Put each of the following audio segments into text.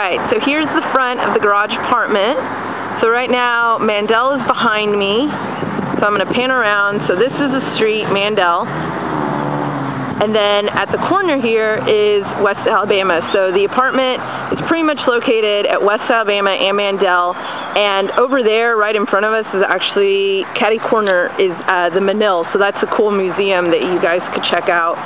Alright, so here's the front of the garage apartment. So right now, Mandel is behind me. So I'm going to pan around. So this is the street, Mandel. And then at the corner here is West Alabama. So the apartment is pretty much located at West Alabama and Mandel. And over there, right in front of us, is actually, catty corner is the Menil. So that's a cool museum that you guys could check out.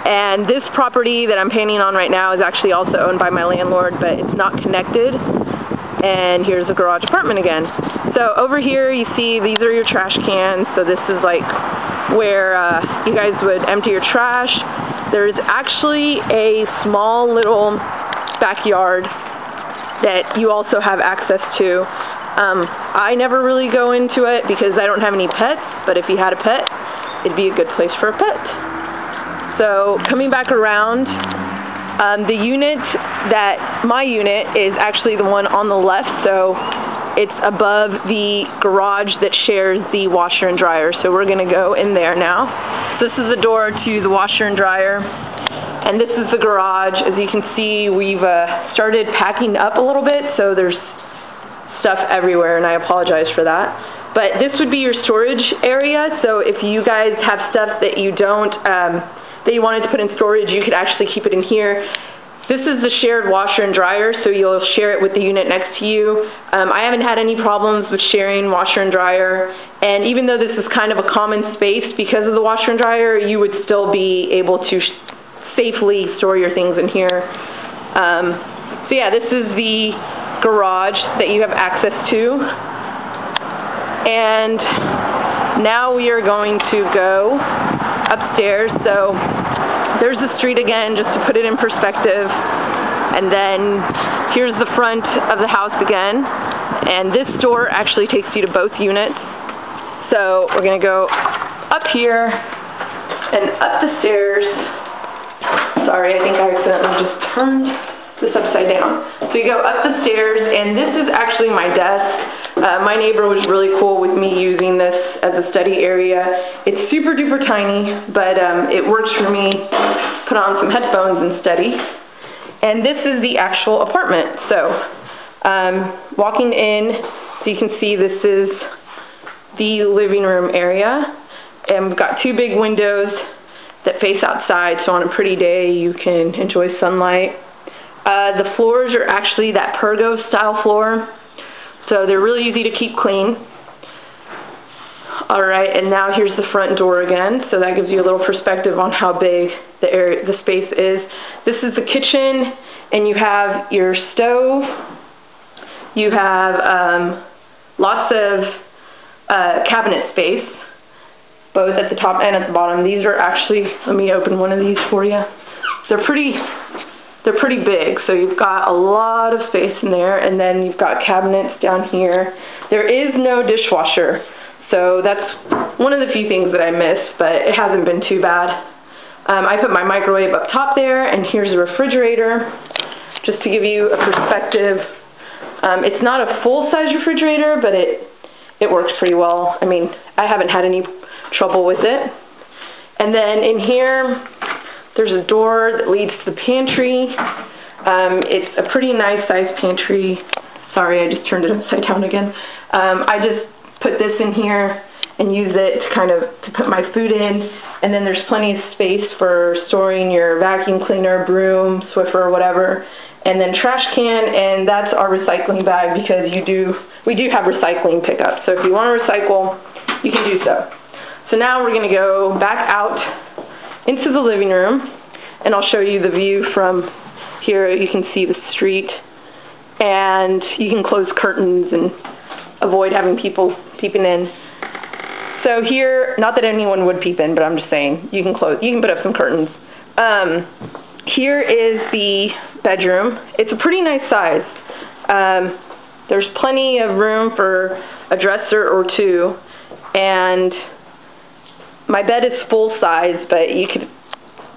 And this property that I'm panning on right now is actually also owned by my landlord, but it's not connected. And here's the garage apartment again. So over here you see these are your trash cans. So this is like where you guys would empty your trash. There's actually a small little backyard that you also have access to. I never really go into it because I don't have any pets, but if you had a pet, it'd be a good place for a pet. So coming back around, the unit my unit is actually the one on the left, so it's above the garage that shares the washer and dryer. So we're going to go in there now. This is the door to the washer and dryer, and this is the garage. As you can see, we've started packing up a little bit, so there's stuff everywhere, and I apologize for that. But this would be your storage area, so if you guys have stuff that you don't that you wanted to put in storage, you could actually keep it in here. This is the shared washer and dryer, so you'll share it with the unit next to you. I haven't had any problems with sharing washer and dryer, and even though this is kind of a common space because of the washer and dryer, you would still be able to safely store your things in here. So yeah, this is the garage that you have access to. And now we are going to go upstairs. So there's the street again, just to put it in perspective. And then here's the front of the house again. And this door actually takes you to both units. So we're going to go up here and up the stairs. Sorry, I think I accidentally just turned this upside down. So you go up the stairs, and this is actually my desk. My neighbor was really cool with me using this as a study area. It's super duper tiny, but it works for me. Put on some headphones and study. And this is the actual apartment. So walking in, so you can see this is the living room area. And we've got two big windows that face outside, so on a pretty day you can enjoy sunlight. The floors are actually that Pergo style floor, so they're really easy to keep clean. Alright, and now here's the front door again, so that gives you a little perspective on how big the space is. This is the kitchen, and you have your stove. You have lots of cabinet space, both at the top and at the bottom. These are actually, let me open one of these for you. They're pretty big, so you've got a lot of space in there, and then you've got cabinets down here. There is no dishwasher, so that's one of the few things that I miss, but it hasn't been too bad. I put my microwave up top there, and here's a refrigerator, just to give you a perspective. It's not a full-size refrigerator, but it works pretty well. I mean, I haven't had any trouble with it. And then in here, there's a door that leads to the pantry. It's a pretty nice sized pantry. Sorry, I just turned it upside down again. I just put this in here and use it to put my food in. And then there's plenty of space for storing your vacuum cleaner, broom, Swiffer, whatever. And then trash can, and that's our recycling bag because we do have recycling pickup. So if you want to recycle, you can do so. So now we're going to go back out into the living room, and I'll show you the view from here. You can see the street, and you can close curtains and avoid having people peeping in. So here, not that anyone would peep in, but I'm just saying, you can put up some curtains. Here is the bedroom. It's a pretty nice size. There's plenty of room for a dresser or two, and my bed is full size, but you could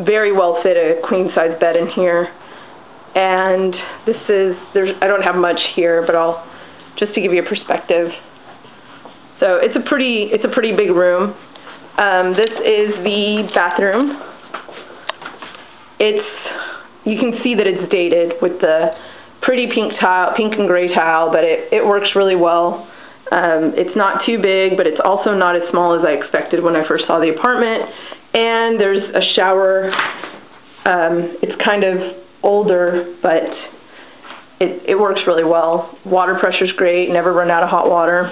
very well fit a queen size bed in here. And I don't have much here, but just to give you a perspective. So it's a pretty big room. This is the bathroom. You can see that it's dated with the pretty pink and gray tile, but it works really well. It's not too big, but it's also not as small as I expected when I first saw the apartment. And there's a shower. It's kind of older, but it works really well. Water pressure's great, never run out of hot water.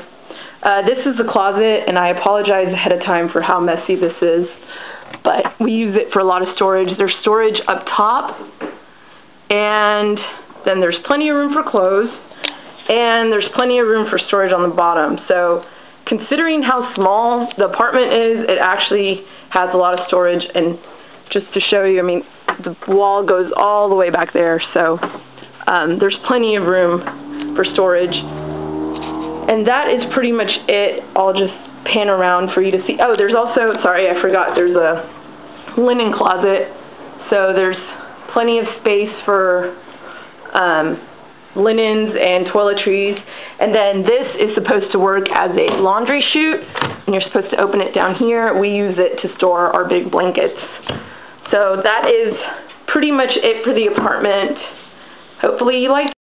This is the closet, and I apologize ahead of time for how messy this is, but we use it for a lot of storage. There's storage up top, and then there's plenty of room for clothes, and there's plenty of room for storage on the bottom. So considering how small the apartment is, it actually has a lot of storage. And just to show you, I mean, the wall goes all the way back there, so there's plenty of room for storage. And that is pretty much it. I'll just pan around for you to see. Oh, there's also, sorry, I forgot, there's a linen closet. So there's plenty of space for linens and toiletries. And then this is supposed to work as a laundry chute, and you're supposed to open it down here. We use it to store our big blankets. So that is pretty much it for the apartment. Hopefully you liked it.